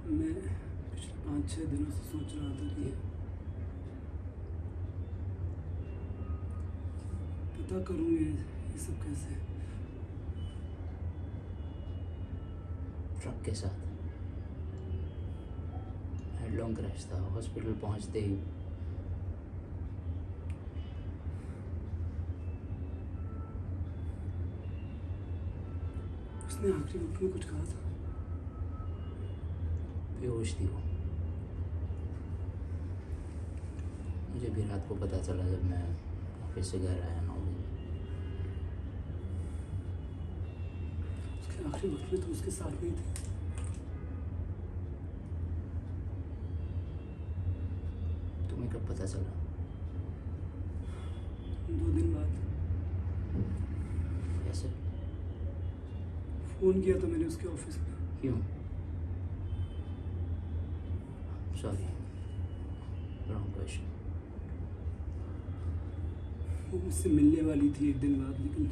मैं पिछले 5-6 दिनों से सोच रहा था कि पता करूँ ये सब कैसे। ट्रक के साथ हेडलॉन्ग क्रैश था। हॉस्पिटल पहुंचते ही उसने आखिरी वक्त में कुछ कहा था। बेहोश थी वो। मुझे भी रात को पता चला जब मैं ऑफिस से घर आया 9 बजे। उसके आखिरी वक्त में तो उसके साथ नहीं थे। तुम्हें कब पता चला? 2 दिन बाद कैसे? फ़ोन किया था मैंने उसके ऑफिस में। क्यों? Sorry, wrong question. वो मुझसे मिलने वाली थी 1 दिन बाद, लेकिन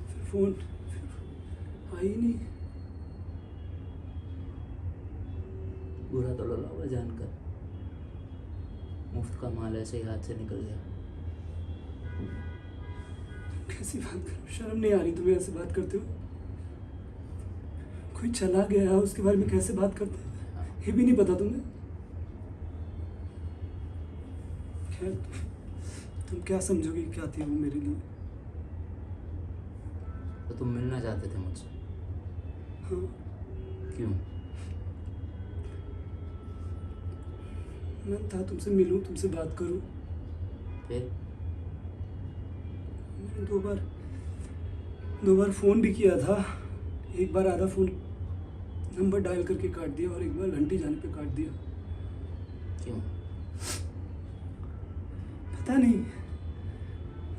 फिर फ़ोन आई ही नहीं। बुरा तो लगा हुआ जानकर। मुफ्त का माल ऐसे ही हाथ से निकल गया। कैसी बात कर, शर्म नहीं आ रही तुम्हें ऐसे बात करते हो? कोई चला गया, उसके बारे में कैसे बात करते हो? ये भी नहीं पता तुम्हें? खैर, तुम क्या समझोगे क्या थी वो मेरे लिए? तो तुम मिलना चाहते थे मुझसे? हाँ, क्यों? मन था तुमसे मिलूं, तुमसे बात करूं। फिर मैंने 2 बार फ़ोन भी किया था। एक बार आधा फ़ोन नंबर डायल करके काट दिया और एक बार घंटी जाने पे काट दिया। क्यों? पता नहीं,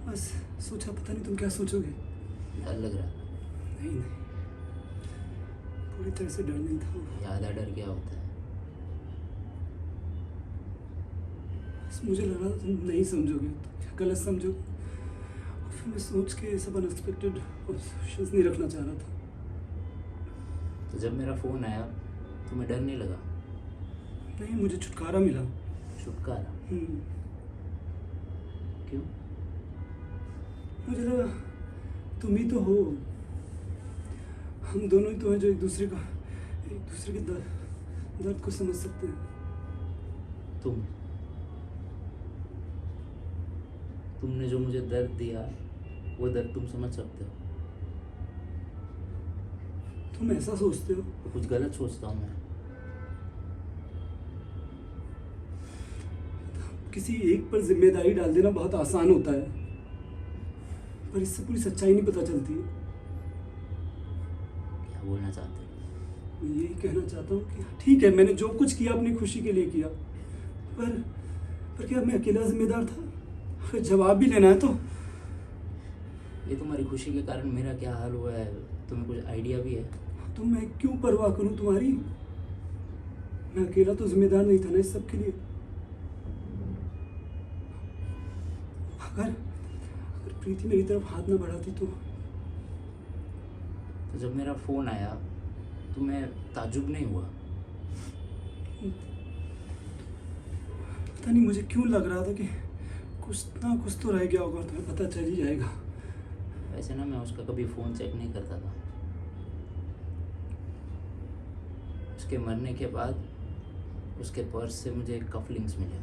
बस सोचा पता नहीं तुम क्या सोचोगे। डर लग रहा? नहीं, पूरी तरह से डर नहीं था। ज़्यादा डर क्या होता है? बस मुझे लगा तुम नहीं समझोगे, तुम गलत समझोगे। और फिर मैं सोच के सब अनएक्सपेक्टेड ऑब्जर्वेशंस नहीं रखना चाह रहा था। तो जब मेरा फ़ोन आया तुम्हें डर नहीं लगा? नहीं, मुझे छुटकारा मिला। छुटकारा? क्यों? मुझे लगा तुम ही तो हो, हम दोनों ही तो हैं जो एक दूसरे के दर्द को समझ सकते हैं। तुमने जो मुझे दर्द दिया वो दर्द तुम समझ सकते हो? तुम ऐसा सोचते हो? तो कुछ गलत सोचता हूँ मैं? किसी एक पर जिम्मेदारी डाल देना बहुत आसान होता है, पर इससे पूरी सच्चाई नहीं पता चलती है। क्या बोलना चाहते हो? मैं यही कहना चाहता हूँ कि ठीक है, मैंने जो कुछ किया अपनी खुशी के लिए किया, पर क्या मैं अकेला जिम्मेदार था? अगर जवाब भी लेना है तो ये तुम्हारी खुशी के कारण मेरा क्या हाल हुआ है तुम्हें कुछ आइडिया भी है? तो मैं क्यों परवाह करूं तुम्हारी? मैं अकेला तो जिम्मेदार नहीं था ना इस सब के लिए। अगर प्रीति मेरी तरफ हाथ ना बढ़ाती तो जब मेरा फ़ोन आया तुम्हें ताज्जुब नहीं हुआ? पता नहीं मुझे क्यों लग रहा था कि कुछ ना कुछ तो रह गया होगा, तुम्हें पता चल ही जाएगा। वैसे ना मैं उसका कभी फ़ोन चेक नहीं करता था। उसके मरने के बाद उसके पर्स से मुझे कफलिंग्स मिले।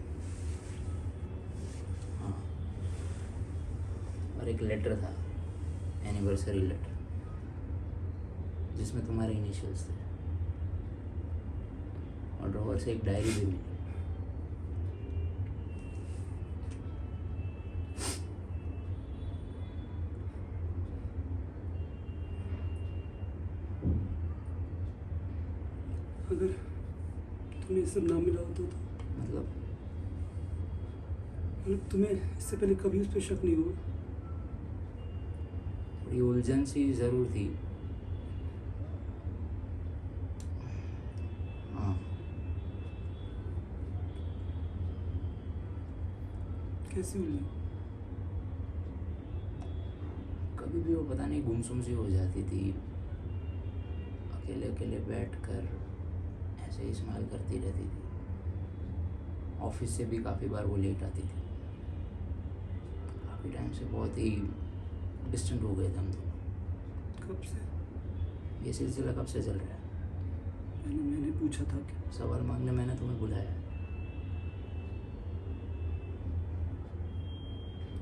हाँ, और एक लेटर था, एनिवर्सरी लेटर, जिसमें तुम्हारे इनिशियल्स थे। और ड्रॉवर से एक डायरी भी मिली। अगर तुम्हें ये सब ना मिला होता तो मतलब तुम्हें इससे पहले कभी उस पर शक नहीं हुआ? थोड़ी उलझन सी ज़रूर थी। हाँ, कैसी उलझन? कभी भी वो पता नहीं गुमसुम सी हो जाती थी, अकेले अकेले बैठकर ऐसे ही स्माइल करती रहती थी। ऑफिस से भी काफ़ी बार वो लेट आती थी। काफ़ी टाइम से बहुत ही डिस्टेंट हो गए थे हम दोनों। कब से? ये सिलसिला कब से चल रहा है? मैंने पूछा था कि सवाल मांगने मैंने तुम्हें बुलाया है।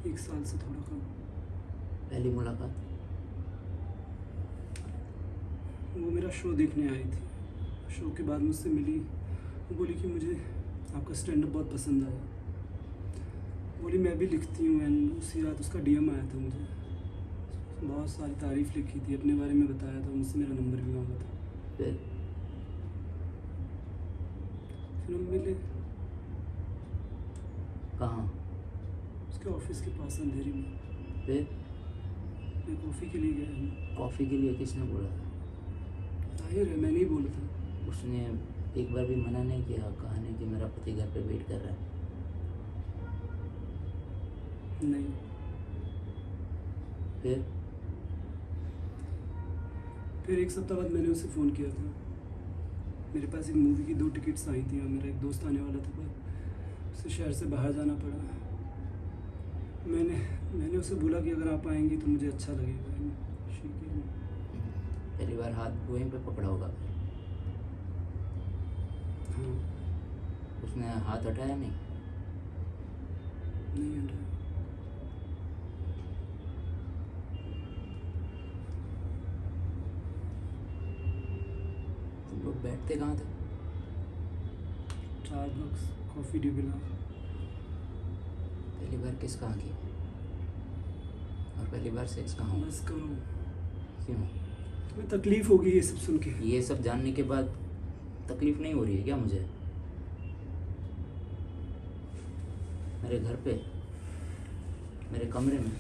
1 साल से थोड़ा कम। पहली मुलाकात वो मेरा शो देखने आई थी। शो के बाद मुझसे मिली, वो बोली कि मुझे आपका स्टैंड अप बहुत पसंद आया। बोली मैं भी लिखती हूँ। एंड उसी रात उसका डीएम आया था मुझे, बहुत सारी तारीफ़ लिखी थी, अपने बारे में बताया था, मुझसे मेरा नंबर भी मांगा था। फिर हम मिले कहाँ? उसके ऑफिस के पास अंधेरी में। फिर मैं कॉफ़ी के लिए गया। कॉफ़ी के लिए किसने बोला था? जाहिर है मैं नहीं बोला था। उसने एक बार भी मना नहीं किया? कहा नहीं कि मेरा पति घर पे वेट कर रहा है? नहीं। फिर 1 सप्ताह बाद मैंने उसे फ़ोन किया था। मेरे पास एक मूवी की 2 टिकट्स आई थी और मेरा एक दोस्त आने वाला था, पर उसे शहर से बाहर जाना पड़ा। मैंने उसे बोला कि अगर आप आएंगी तो मुझे अच्छा लगेगा। ठीक है। पहली बार हाथ वहीं पे पकड़ा होगा? हाँ। उसने हाथ हटाया नहीं? नहीं हटाया। तुम लोग बैठते कहाँ थे? स्टारबक्स, कॉफ़ी डिबिला। पहली बार किस कहाँ की? और पहली बार सेक्स कहाँ हुआ? बस करो, क्यों? तुम्हें तकलीफ होगी ये सब सुन के। ये सब जानने के बाद तकलीफ नहीं हो रही है क्या मुझे? मेरे घर पे, मेरे कमरे में,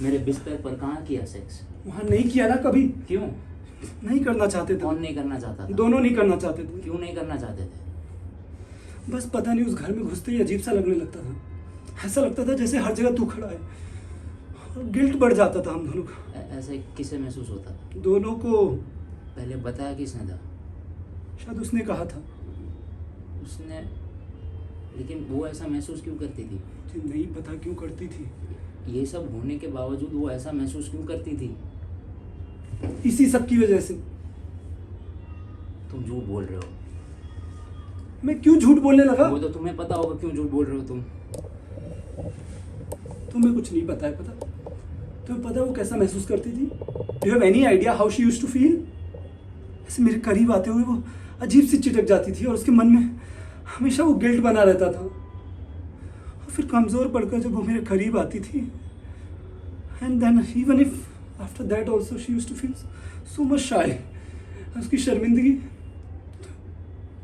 मेरे बिस्तर पर कहाँ किया सेक्स? वहाँ नहीं किया ना कभी। क्यों? नहीं करना चाहते थे। कौन नहीं करना चाहता था? दोनों नहीं करना चाहते थे। क्यों नहीं करना चाहते थे? बस पता नहीं, उस घर में घुसते ही अजीब सा लगने लगता था। ऐसा लगता था जैसे हर जगह तू खड़ा है, और गिल्ट बढ़ जाता था हम दोनों का। ऐसे किसे महसूस होता था? दोनों को। पहले बताया किसने था? शायद उसने कहा था। उसने? लेकिन वो ऐसा महसूस क्यों करती थी? मुझे नहीं पता क्यों करती थी। ये सब होने के बावजूद वो ऐसा महसूस क्यों करती थी? इसी सब की वजह से। तुम झूठ बोल रहे हो। मैं क्यों झूठ बोलने लगा? वो तो तुम्हें पता होगा क्यों झूठ बोल रहे हो तुम। तुम्हें कुछ नहीं पता है। पता तुम्हें पता है वो कैसा महसूस करती थी? Do have any idea how she used to feel? ऐसे मेरे करीब आते हुए वो अजीब सी चिटक जाती थी और उसके मन में हमेशा वो गिल्ट बना रहता था। और फिर कमज़ोर पड़कर जब वो मेरे करीब आती थी, and then even if after that also she used to feel so much shy. उसकी शर्मिंदगी,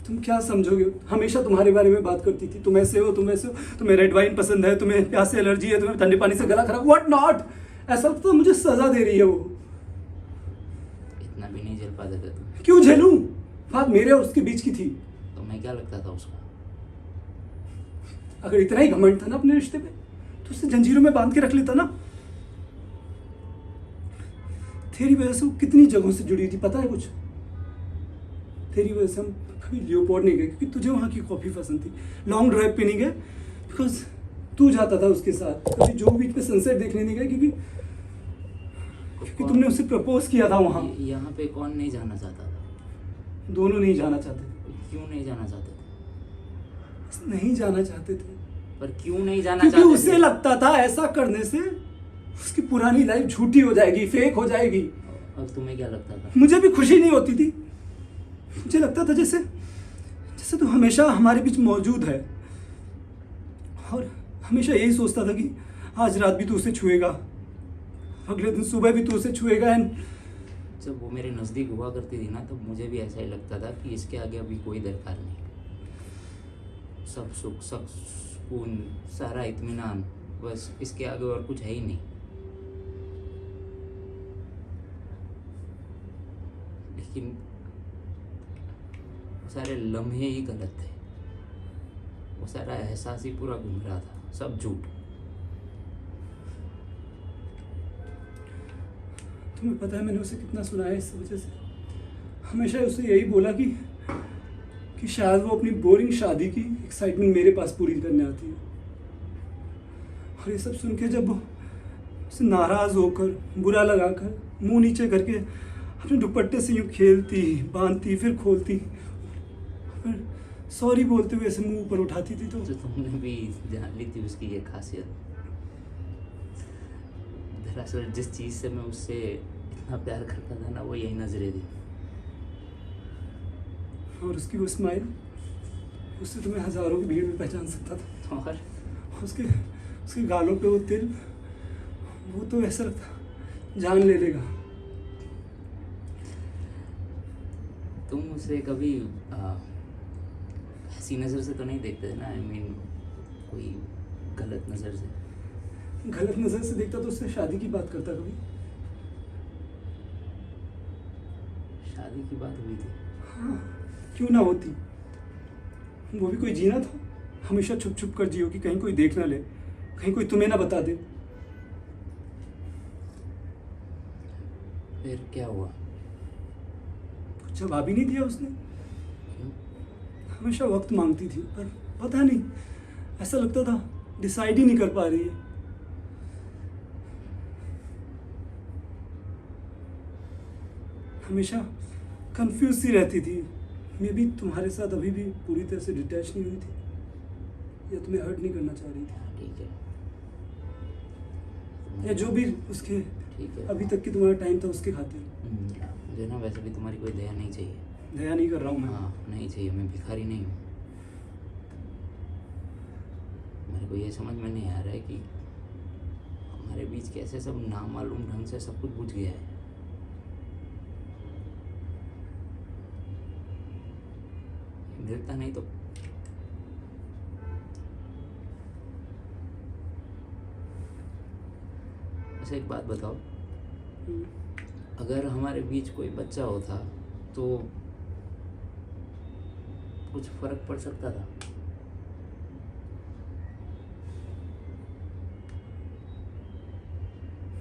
तुम क्या समझोगे? हमेशा तुम्हारे बारे में बात करती थी, तुम ऐसे हो, तुम ऐसे हो, तुम्हें रेड वाइन पसंद है, तुम्हें प्यास से एलर्जी है, तुम्हें ठंडे पानी से गला खराब, व्हाट नॉट। ऐसा लगता था मुझे सजा दे रही है वो। इतना भी नहीं झेल पाते थे तुम? क्यों झेलूं? बात मेरे और उसके बीच की थी। तो मैं क्या लगता था उसका? अगर इतना ही घमंड था ना अपने रिश्ते पे, तो उसे जंजीरों में बांध के रख लेता ना। तेरी वजह से वो कितनी जगहों से जुड़ी थी, पता है कुछ? तेरी वजह से हम कभी लियोपोर्ड नहीं गए क्योंकि तुझे वहाँ की कॉफ़ी पसंद थी। लॉन्ग ड्राइव पे नहीं गए बिकॉज तू जाता था उसके साथ। कभी जो बीच पे सनसेट देखने नहीं गए क्योंकि तुमने उसे प्रपोज किया था वहाँ। यहाँ पे कौन नहीं जाना चाहता था? दोनों नहीं जाना चाहते थे। क्यों नहीं जाना चाहते थे? बस नहीं जाना चाहते थे। पर क्यों नहीं जाना क्योंकि चाहते उसे थे? लगता था ऐसा करने से उसकी पुरानी लाइफ झूठी हो जाएगी, फेक हो जाएगी। और तुम्हें क्या लगता था? मुझे भी खुशी नहीं होती थी। मुझे लगता था जैसे ऐसे तो हमेशा हमारे बीच मौजूद है, और हमेशा यही सोचता था कि आज रात भी तू उसे छुएगा, अगले दिन सुबह भी तू उसे छुएगा। एंड जब वो मेरे नज़दीक हुआ करती थी ना, तब मुझे भी ऐसा ही लगता था कि इसके आगे अभी कोई दरकार नहीं। सब सुख, सब सुकून, सारा इत्मीनान, बस इसके आगे और कुछ है ही नहीं। लेकिन वो सारे लम्हे ही गलत थे, वो सारा एहसास ही पूरा गुमराह था, सब झूठ। तुम्हें पता है मैंने उसे कितना सुनाया इस वजह से। हमेशा उसे यही बोला कि शायद वो अपनी बोरिंग शादी की एक्साइटमेंट मेरे पास पूरी करने आती है। और ये सब सुन के जब वो उसे नाराज़ होकर, बुरा लगाकर, मुंह नीचे करके अपने दुपट्टे से यूँ खेलती, बांधती, फिर खोलती, फिर सॉरी बोलते हुए ऐसे मुंह ऊपर उठाती थी, तो तुमने भी जान ली थी उसकी ये खासियत। दरअसल जिस चीज़ से मैं उससे इतना प्यार करता था ना, वो यही नजरें थी। और उसकी वो स्माइल, उससे तो मैं हज़ारों की भीड़ में पहचान सकता था। और उसके उसके गालों पे वो तिल, वो तो ऐसा लगता जान ले लेगा। तुम उसे कभी हंसी नज़र से तो नहीं देखते थे ना? आई मीन कोई गलत नज़र से? गलत नज़र से देखता तो उससे शादी की बात करता कभी? शादी की बात हुई थी? हाँ, क्यों ना होती। वो भी कोई जीना था, हमेशा छुप छुप कर जियो कि कहीं कोई देख ना ले, कहीं कोई तुम्हें ना बता दे। फिर क्या हुआ? कुछ जवाब ही नहीं दिया उसने। क्यों? हमेशा वक्त मांगती थी, पर पता नहीं, ऐसा लगता था डिसाइड ही नहीं कर पा रही है। हमेशा कंफ्यूज सी रहती थी। मे बी तुम्हारे साथ अभी भी पूरी तरह से डिटैच नहीं हुई थी, या तुम्हें हर्ट नहीं करना चाह रही थी, ठीक है, या जो भी उसके ठीक है। अभी तक की तुम्हारा टाइम था उसके खातिर। मुझे ना वैसे भी तुम्हारी कोई दया नहीं चाहिए। दया नहीं कर रहा हूँ मैं। हाँ, नहीं चाहिए। मैं भिखारी नहीं हूँ। मेरे को ये समझ में नहीं आ रहा है कि हमारे बीच कैसे सब नामालूम ढंग से सब कुछ बुझ गया है। मिलता नहीं तो अच्छा, एक बात बताओ, हम्म, अगर हमारे बीच कोई बच्चा होता तो कुछ फर्क पड़ सकता था?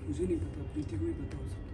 मुझे नहीं पता, प्रीति को ही पता हो सकता।